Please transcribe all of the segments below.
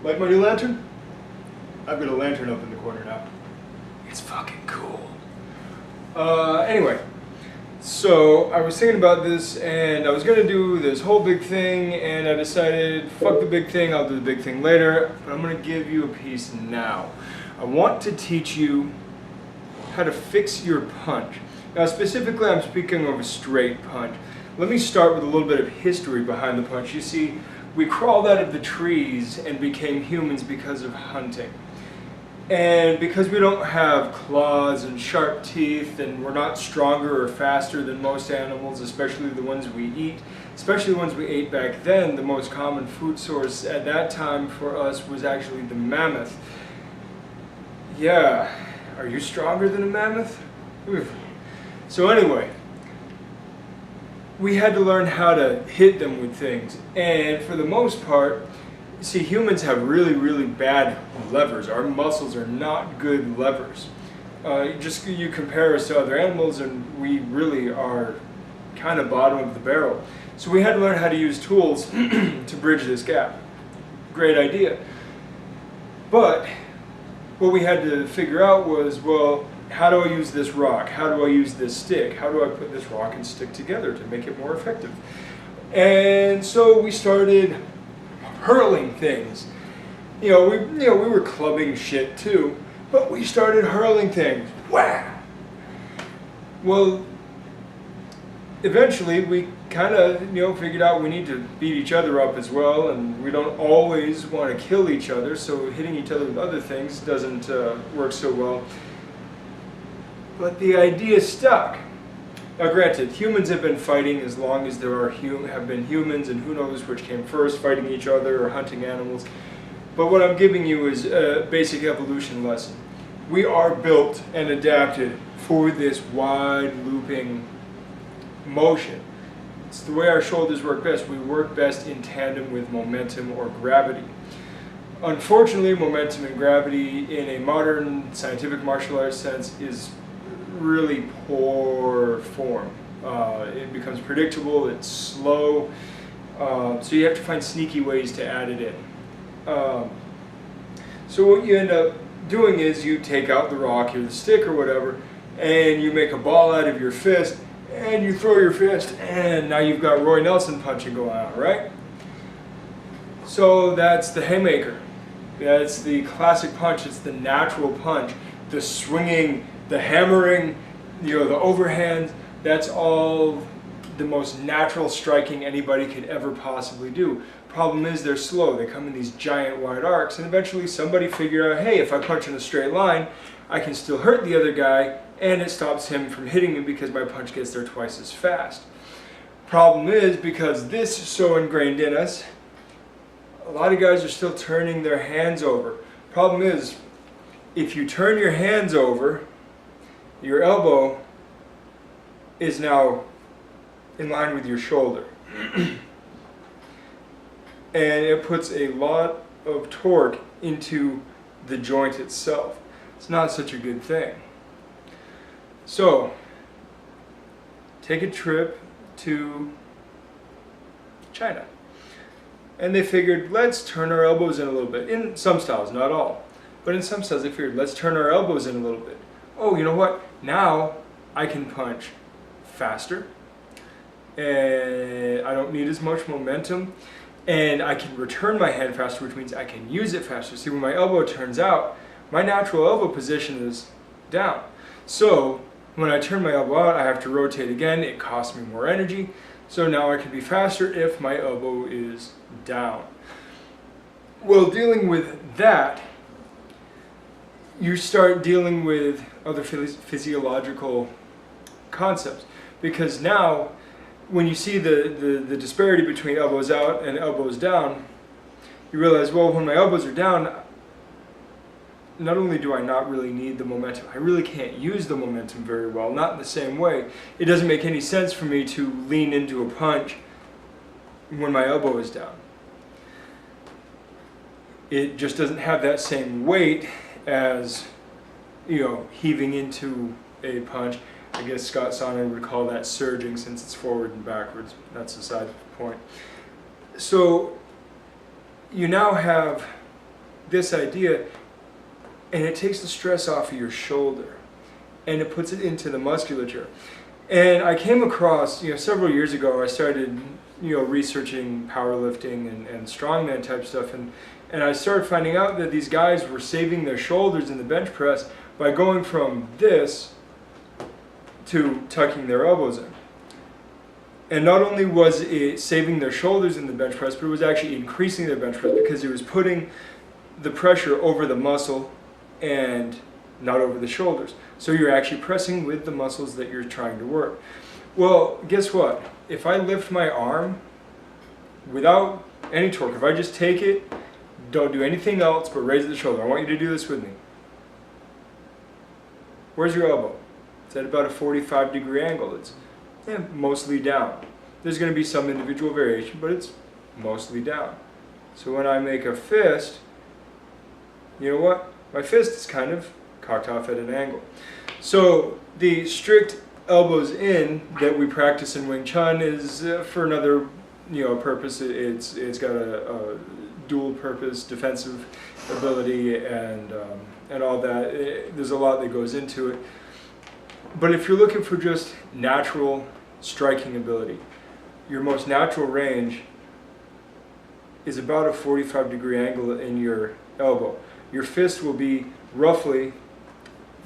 Like my new lantern? I've got a lantern up in the corner now. It's fucking cool. Anyway, so I was thinking about this and I was gonna do this whole big thing and I decided, fuck the big thing, I'll do the big thing later, but I'm gonna give you a piece now. I want to teach you how to fix your punch. Now specifically I'm speaking of a straight punch. Let me start with a little bit of history behind the punch. You see, we crawled out of the trees and became humans because of hunting. And because we don't have claws and sharp teeth and we're not stronger or faster than most animals, especially the ones we eat, especially the ones we ate back then, the most common food source at that time for us was actually the mammoth. Yeah, are you stronger than a mammoth? Oof. So anyway, we had to learn how to hit them with things, and for the most part, you see, humans have really, really bad levers. Our muscles are not good levers. You compare us to other animals and we really are kind of bottom of the barrel. So we had to learn how to use tools to bridge this gap. Great idea. But what we had to figure out was, well, how do I use this rock? How do I use this stick? How do I put this rock and stick together to make it more effective? And so we started hurling things. We were clubbing shit too, but we started hurling things. Wow! Well, eventually we kind of, figured out we need to beat each other up as well, and we don't always want to kill each other, so hitting each other with other things doesn't work so well. But the idea stuck. Now granted, humans have been fighting as long as there have been humans, and who knows which came first, fighting each other or hunting animals. But what I'm giving you is a basic evolution lesson. We are built and adapted for this wide looping motion. It's the way our shoulders work best. We work best in tandem with momentum or gravity. Unfortunately, momentum and gravity in a modern scientific martial arts sense is really poor form. It becomes predictable, it's slow, so you have to find sneaky ways to add it in. So what you end up doing is you take out the rock or the stick or whatever, and you make a ball out of your fist, and you throw your fist, and now you've got Roy Nelson punching going on, right? So that's the haymaker. That's the classic punch, it's the natural punch, the swinging, the hammering, the overhands. That's all the most natural striking anybody could ever possibly do. Problem is they're slow. They come in these giant wide arcs, and eventually somebody figured out, hey, if I punch in a straight line, I can still hurt the other guy, and it stops him from hitting me because my punch gets there twice as fast. Problem is, because this is so ingrained in us, a lot of guys are still turning their hands over. Problem is, if you turn your hands over, your elbow is now in line with your shoulder. And it puts a lot of torque into the joint itself. It's not such a good thing. So, take a trip to China. And they figured, let's turn our elbows in a little bit. In some styles, not all. But in some styles, they figured, let's turn our elbows in a little bit. Oh, you know what? Now I can punch faster, and I don't need as much momentum, and I can return my hand faster, which means I can use it faster. See, when my elbow turns out, my natural elbow position is down. So when I turn my elbow out, I have to rotate again. It costs me more energy. So now I can be faster if my elbow is down. Well, dealing with that, you start dealing with other physiological concepts, because now when you see the disparity between elbows out and elbows down, you realize, well, when my elbows are down, not only do I not really need the momentum, I really can't use the momentum very well, not in the same way. It doesn't make any sense for me to lean into a punch when my elbow is down. It just doesn't have that same weight as, heaving into a punch. I guess Scott Sonner would call that surging, since it's forward and backwards. That's a side point. So you now have this idea, and it takes the stress off of your shoulder, and it puts it into the musculature. And I came across, several years ago, I started, researching powerlifting and strongman type stuff, and I started finding out that these guys were saving their shoulders in the bench press by going from this to tucking their elbows in. And not only was it saving their shoulders in the bench press, but it was actually increasing their bench press because it was putting the pressure over the muscle and not over the shoulders. So you're actually pressing with the muscles that you're trying to work. Well, guess what? If I lift my arm without any torque, if I just take it, don't do anything else but raise the shoulder. I want you to do this with me. Where's your elbow? It's at about a 45-degree angle. It's mostly down. There's going to be some individual variation, but it's mostly down. So when I make a fist, you know what? My fist is kind of cocked off at an angle. So the strict elbows in that we practice in Wing Chun is for another purpose. It's got a dual purpose, defensive ability, and all that. There's a lot that goes into it. But if you're looking for just natural striking ability, your most natural range is about a 45-degree angle in your elbow. Your fist will be roughly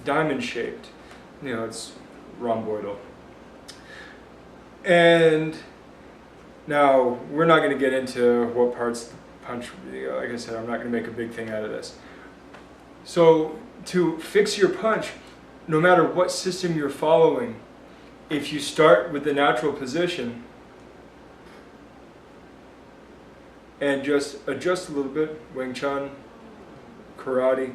diamond shaped. It's rhomboidal. And now we're not going to get into what parts the punch, like I said, I'm not going to make a big thing out of this. So to fix your punch, no matter what system you're following, if you start with the natural position and just adjust a little bit, Wing Chun, karate,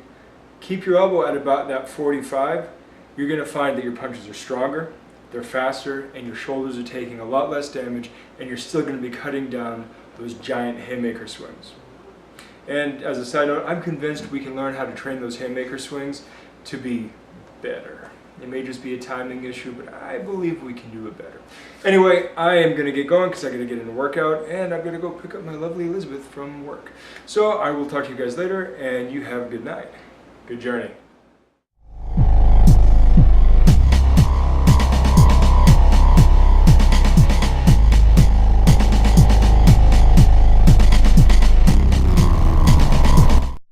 keep your elbow at about that 45, you're going to find that your punches are stronger, they're faster, and your shoulders are taking a lot less damage, and you're still going to be cutting down those giant haymaker swings. And as a side note, I'm convinced we can learn how to train those haymaker swings to be better. It may just be a timing issue, but I believe we can do it better. Anyway, I am going to get going because I got to get in a workout, and I'm going to go pick up my lovely Elizabeth from work. So I will talk to you guys later, and you have a good night. Good journey.